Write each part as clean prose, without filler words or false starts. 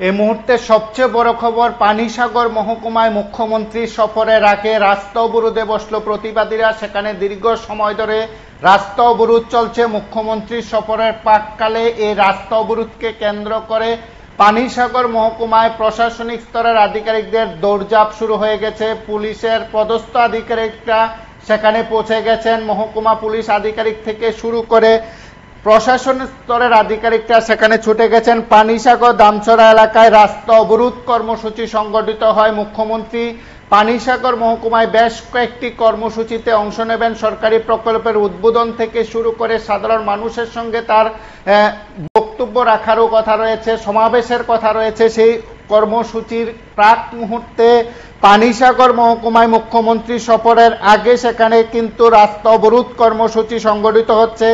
এই মুহূর্তে সবচেয়ে বড় খবর, পানিসাগর মহকুমায় মুখ্যমন্ত্রীর সফরের আগে রাস্তা অবরোধে বসলো প্রতিবাদীরা। সেখানে দীর্ঘ সময় ধরে রাস্তা অবরোধ চলছে। মুখ্যমন্ত্রীর সফরের প্রাককালে এই রাস্তা অবরোধকে কেন্দ্র করে পানিসাগর মহকুমায় প্রশাসনিক স্তরের আধিকারিকদের দৌড়ঝাঁপ শুরু হয়ে গেছে। পুলিশের পদস্থ আধিকারিকরা সেখানে পৌঁছে গেছেন। মহকুমা পুলিশ আধিকারিক থেকে শুরু করে প্রশাসন স্তরের আধিকারিকরা সেখানে ছুটে গেছেন। পানিসাগর দামছড়া এলাকায় রাস্তা অবরোধ কর্মসূচি সংগঠিত হয়। মুখ্যমন্ত্রী পানিসাগর মহকুমায় বেশ কয়েকটি কর্মসূচিতে অংশ নেবেন। সরকারি প্রকল্পের উদ্বোধন থেকে শুরু করে সাধারণ মানুষের সঙ্গে তার বক্তব্য রাখারও কথা রয়েছে, সমাবেশের কথা রয়েছে। সেই কর্মসূচির প্রাক মুহূর্তে পানিসাগর মহকুমায় মুখ্যমন্ত্রী সফরের আগে সেখানে কিন্তু রাস্তা অবরোধ কর্মসূচি সংগঠিত হচ্ছে।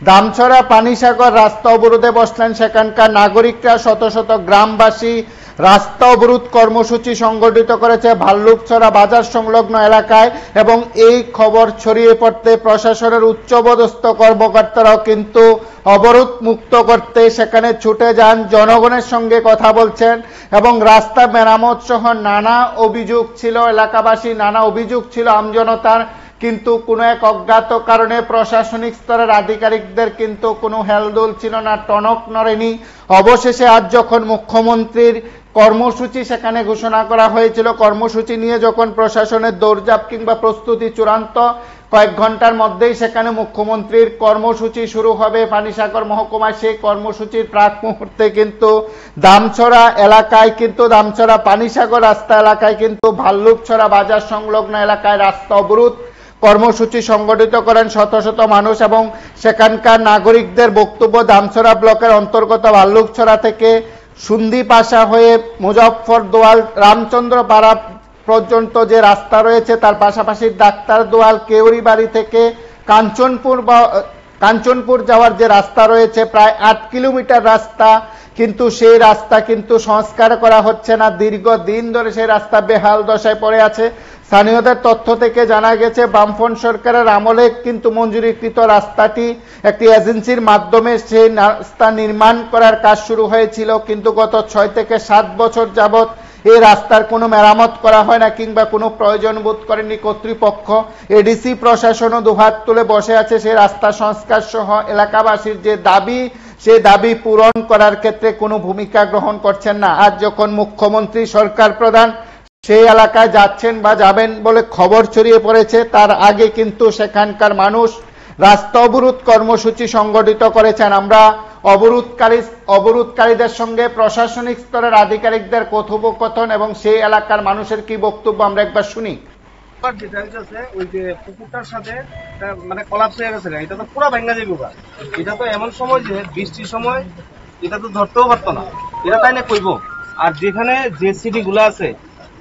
দামছড়া পানিসাগর রাস্তা অবরোধে বসলেন সেখানকার নাগরিকরা। শত শত গ্রামবাসী রাস্তা অবরোধ কর্মসূচি সংগঠিত করেছে ভাল্লুকছড়া বাজার সংলগ্ন এলাকায়, এবং এই খবর ছড়িয়ে পড়তে প্রশাসনের উচ্চপদস্থ কর্মকর্তারাও কিন্তু অবরোধ মুক্ত করতে সেখানে ছুটে যান, জনগণের সঙ্গে কথা বলছেন। এবং রাস্তা মেরামত সহ নানা অভিযোগ ছিল এলাকাবাসী, নানা অভিযোগ ছিল আমজনতার, কিন্তু কোনো এক অজ্ঞাত কারণে প্রশাসনিক স্তরের আধিকারিকদের কিন্তু কোনো হেলদোল ছিল না, টনক নড়েনি। অবশেষে আজ যখন মুখ্যমন্ত্রীর কর্মসূচি সেখানে ঘোষণা করা হয়েছিল, কর্মসূচি নিয়ে যখন প্রশাসনের দৌড়ঝাঁপ কিংবা প্রস্তুতি চূড়ান্ত, কয়েক ঘন্টার মধ্যেই সেখানে মুখ্যমন্ত্রীর কর্মসূচি শুরু হবে পানিসাগর মহকুমায়। সেই কর্মসূচির প্রাক মুহূর্তে কিন্তু দামছড়া এলাকায়, কিন্তু দামছড়া পানিসাগর রাস্তা এলাকায় কিন্তু ভাল্লুকছড়া বাজার সংলগ্ন এলাকায় রাস্তা অবরোধ কর্মসূচি সংগঠিত করেন শত শত মানুষ। এবং সেখানকার নাগরিকদের বক্তব্য, দামছড়া ব্লকের অন্তর্গত ভাল্লুকছড়া থেকে সুন্দিপাশা হয়ে মুজফ্ফর দোয়াল রামচন্দ্র পাড়া পর্যন্ত যে রাস্তা রয়েছে, তার পাশাপাশি ডাক্তার দোয়াল কেউরি বাড়ি থেকে কাঞ্চনপুর যাওয়ার যে রাস্তা রয়েছে, প্রায় 8 কিলোমিটার রাস্তা, কিন্তু সেই রাস্তা কিন্তু সংস্কার করা হচ্ছে না। দীর্ঘদিন ধরে সেই রাস্তা বেহাল দশায় পড়ে আছে। স্থানীয়দের তথ্য থেকে জানা গেছে বামফ্রন্ট সরকারের আমলে কিন্তু মঞ্জুরিকৃত রাস্তাটি একটি এজেন্সির মাধ্যমে সেই রাস্তা নির্মাণ করার কাজ শুরু হয়েছিল, কিন্তু গত 6 থেকে 7 বছর যাবৎ এই রাস্তার কোনো মেরামত করা হয় না কিংবা কোনো প্রয়োজন বোধ করেনি কর্তৃপক্ষ। এডিসি প্রশাসনও দুহাত তুলে বসে আছে সেই রাস্তা সংস্কার সহ এলাকাবাসীর যে দাবি, সেই দাবি পূরণ করার ক্ষেত্রে কোনো ভূমিকা গ্রহণ করছেন না। আজ যখন মুখ্যমন্ত্রী সরকার প্রধান সেই এলাকায় যাচ্ছেন বা যাবেন বলে খবর ছড়িয়ে পড়েছে, তার আগে কিন্তু সেখানকার মানুষ রাস্তা অবরোধ কর্মসূচি সংগঠিত করেছেন। আমরা অবরোধকারীদের সঙ্গে প্রশাসনিক স্তরের আধিকারিকদের কথোপকথন এবং সেই এলাকার মানুষের কি বক্তব্য আমরা একবার শুনি। ওই যে পুকুরটার সাথে মানে কলাপস হয়ে গেছে, এটা তো পুরো ভাঙা যাবে। এটা তো এমন সময় যে বৃষ্টির সময় এটা তো ধরতেও পারতো না, এটা তাই না কইব। আর যেখানে জেসিবি গুলা আছে,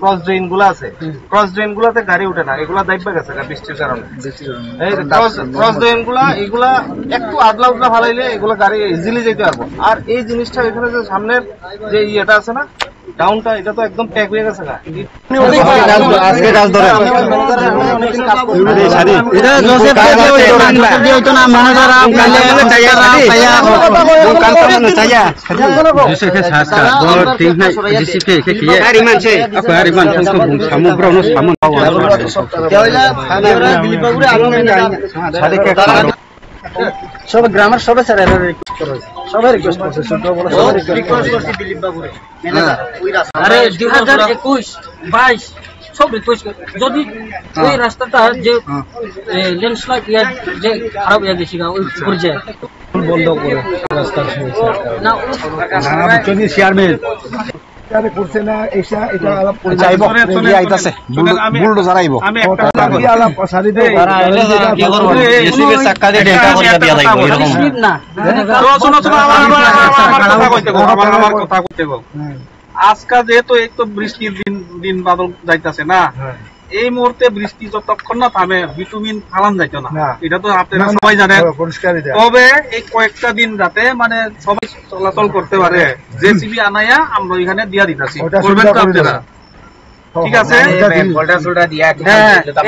ক্রস ড্রেন গুলা আছে, ক্রস ড্রেন গুলাতে গাড়ি উঠে না, এগুলা দাইবা গেছে বৃষ্টির কারণে। ক্রস ড্রেন গুলা এগুলা একটু আদলা উদলা ফালাইলে এগুলা গাড়ি ইজিলি যেতে পারবো। আর এই জিনিসটা এখানে যে সামনের যে ইয়েটা আছে না, ডাউনটা, এটা তো একদম প্যাক হয়ে গেছে। সব গ্রামের সবাই স্যার সবাই রিকোয়েস্ট করছে, দিলীপ বাবু আরে 2021-22 সব রিকোয়েস্ট যদি ওই রাস্তাটা যে ল্যান্ডস্লাইড যে খারাপ হয়ে গেছে ওই পর্যায়ে বন্ধ করে রাস্তার না চেয়ারম্যান করছে না, এসা এটা আলাপ করে যাইব আইতাছে বুলডোজার আইব, আমি একটা আলাপ সারি দেই কি করব এসিবি চাকা দিয়ে ডেটা করে দিয়া যাইব এরকম না। আমার কথা কইতে গো, আজকে যেহেতু এই তো বৃষ্টির দিন বাদল যাইতাছে না, এই মুহূর্তে বৃষ্টি যতক্ষণ না থামে ভিটামিন ফালান যাইতো না, এটা তো আপনারা সবাই জানেন। তবে এই কয়েকটা দিন যাতে মানে সবাই চলাচল করতে পারে, জেসিবি আনাইয়া আমরা এখানে দিয়া দিতেছি, করবেন তো আপনারা? ঠিক আছে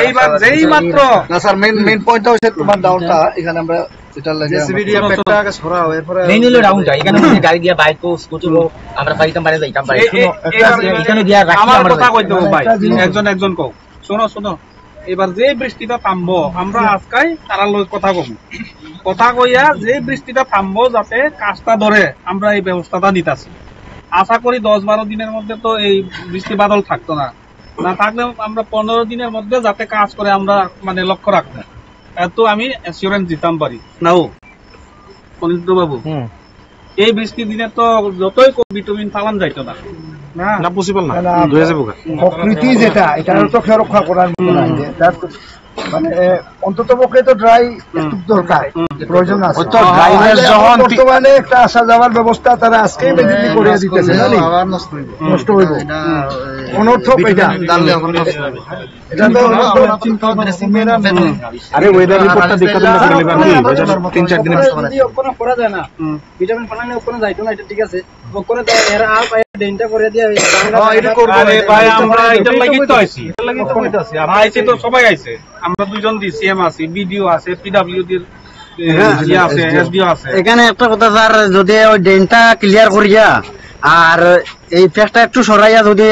এইবার যেই মাত্র না স্যার মেইন পয়েন্টটা হচ্ছে তোমার ডাউনটা এখানে আমরা এটা লাগে জেসিবি দিয়ে পেটটা আগে সরাও এরপরে মেইন হলো ডাউনটা এখানে গাড়ি দিয়ে বাইক ও স্কুটি ও আমরা পাইতাম পারে যাইতাম পারে এখানে দিয়া রাখি আমার আমরা কথা কইতে ভাই একজন কও শোনো এবার যে বৃষ্টিটা থামবো আমরা আজকাই তারা লোক কথা কব কথা কইয়া যে বৃষ্টিটা থামবো যাতে কাজটা ধরে আমরা এই ব্যবস্থাটা নিতেছি আশা করি 10-12 দিনের মধ্যে তো এই বৃষ্টি বাদল থাকতো না থাকলে আমরা 15 দিনের মধ্যে যাতে কাজ করে আমরা মানে লক্ষ্য রাখবো এত আমি অ্যাসিওরেন্স দিতাম পারি নাও অনিন্দ্র বাবু এই বৃষ্টি দিনে তো যতই ভিটামিন ফালান যাইতো না না পসিবল না প্রকৃতি যেটা এটা তো রক্ষা করার মতো নাই যে তার মানে অন্তত পক্ষে তো ড্রাই একটু দরকার প্রয়োজন আছে তো ড্রাইনেস যখন বর্তমানে একটা আসা যাওয়ার ব্যবস্থা তারা আজকেই মেদিনী করে দিতেছে না আবার নষ্ট হইব অনর্থক এটা এটা তো আরে ওয়েদার রিপোর্টটা দেখে তোমরা গেলে বাকি 3-4 দিনের কোনো করা যায় না ভিটামিন পালানে কোনো যাইতো না এটা ঠিক আছে ওখানে তো এরা আর ডেন্টা করে দিয়া এটা করব আরে ভাই আমরা এটা লাগি তো আইছি এটা লাগি তো কইতাছি আমরা আইছি তো সবাই আইছে আমরা দুইজন ডিসিএম আছি বিডিও আছে পিডব্লিউডি আছে এসডিও আছে এখানে একটা কথা স্যার যদি ওই ডেন্টা ক্লিয়ার করিয়া আর এই ফেসটা একটু সরাইয়া যদি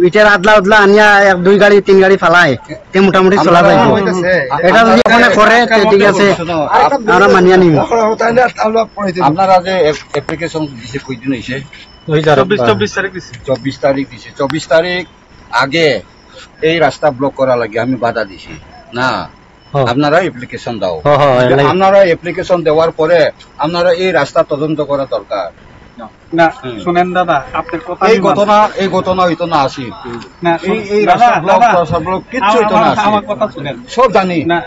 ইটের আদলা আনিয়া 1-2 গাড়ি 3 গাড়ি ফালায় তে মোটামুটি চলা যায় এটা যদি ওখানে করে ঠিক আছে আমরা মানিয়া নিব আপনারা যে অ্যাপ্লিকেশন দিছে কই দিন হইছে 24 তারিখ দিছে 24 তারিখ দিছে 24 তারিখ আগে এই রাস্তা ব্লক করা লাগে আমি বাধা দিছি না আপনারা অ্যাপ্লিকেশন দাও আপনারা অ্যাপ্লিকেশন দেওয়ার পরে আপনারা এই রাস্তা তদন্ত করা দরকার না শুনেন দাদা আপনার কথা এই ঘটনা হইতো না আসি না এই রাস্তা ব্লক কিচ্ছু হইতো না আমার কথা শুনেন সব জানি না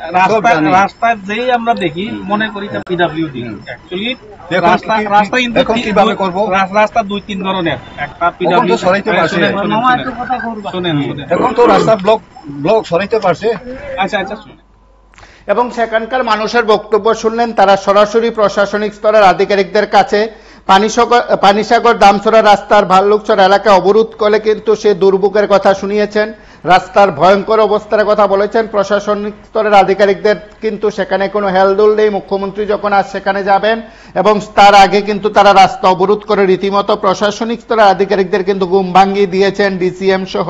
রাস্তায় যেই আমরা দেখি মনে করি এটা পিডব্লিউডি অ্যাকচুয়ালি রাস্তা এখন কিভাবে করব রাস্তা 2-3 ধরনের একটা পিডব্লিউডি সরাইতে পারছে শুনেন এখন তো রাস্তা ব্লক সরাইতে পারছে আচ্ছা এবং সেখানকার মানুষের বক্তব্য শুনলেন তারা সরাসরি প্রশাসনিক স্তরের আধিকারিকদের কাছে পানিসাগর দামছড়া রাস্তার ভাল্লুকছড়া এলাকায় অবরোধ করে কিন্তু সে দুর্ভোগের কথা শুনিয়েছেন রাস্তার ভয়ঙ্কর অবস্থার কথা বলেছেন প্রশাসনিক স্তরের আধিকারিকদের কিন্তু সেখানে কোনো হেলদোল নেই মুখ্যমন্ত্রী যখন আজ সেখানে যাবেন এবং তার আগে কিন্তু তারা রাস্তা অবরোধ করে রীতিমতো প্রশাসনিক স্তরের আধিকারিকদের কিন্তু ঘুম ভাঙিয়ে দিয়েছেন ডিসিএম সহ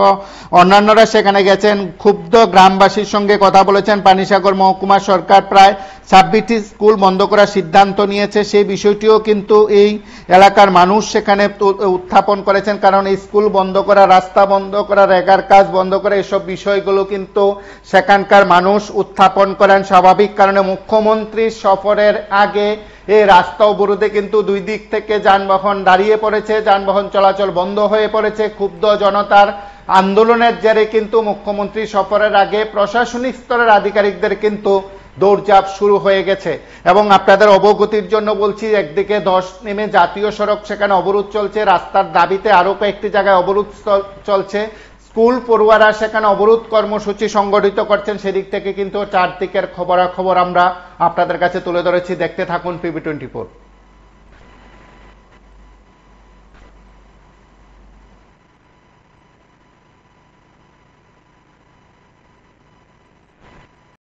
অন্যান্যরা সেখানে গেছেন ক্ষুব্ধ গ্রামবাসীর সঙ্গে কথা বলেছেন পানিসাগর মহকুমা সরকার প্রায় 26টি স্কুল বন্ধ করার সিদ্ধান্ত নিয়েছে সেই বিষয়টিও কিন্তু এই এলাকার মানুষ সেখানে উত্থাপন করেছেন কারণ এই স্কুল বন্ধ করা রাস্তা বন্ধ করা রেগার কাজ বন্ধ করে এসব বিষয়গুলো কিন্তু সেখানকার মানুষ উত্থাপন করেন স্বাভাবিক কারণে মুখ্যমন্ত্রীর সফরের আগে এই রাস্তা অবরোধে কিন্তু দুই দিক থেকে যানবাহন দাঁড়িয়ে পড়েছে যানবাহন চলাচল বন্ধ হয়ে পড়েছে ক্ষুব্ধ জনতার আন্দোলনের জেরে কিন্তু মুখ্যমন্ত্রী সফরের আগে প্রশাসনিক স্তরের আধিকারিকদের কিন্তু দৌড়ঝাঁপ শুরু হয়ে গেছে এবং আপনাদের অবগতির জন্য বলছি একদিকে 10 নেমে জাতীয় সড়ক সেখানে অবরোধ চলছে রাস্তার দাবিতে আরো কয়েকটি জায়গায় অবরোধ চলছে স্কুল পড়ুয়ারা সেখানে অবরোধ কর্মসূচি সংগঠিত করছেন সেদিক থেকে কিন্তু চারদিকের খবরাখবর আমরা আপনাদের কাছে তুলে ধরেছি দেখতে থাকুন PB24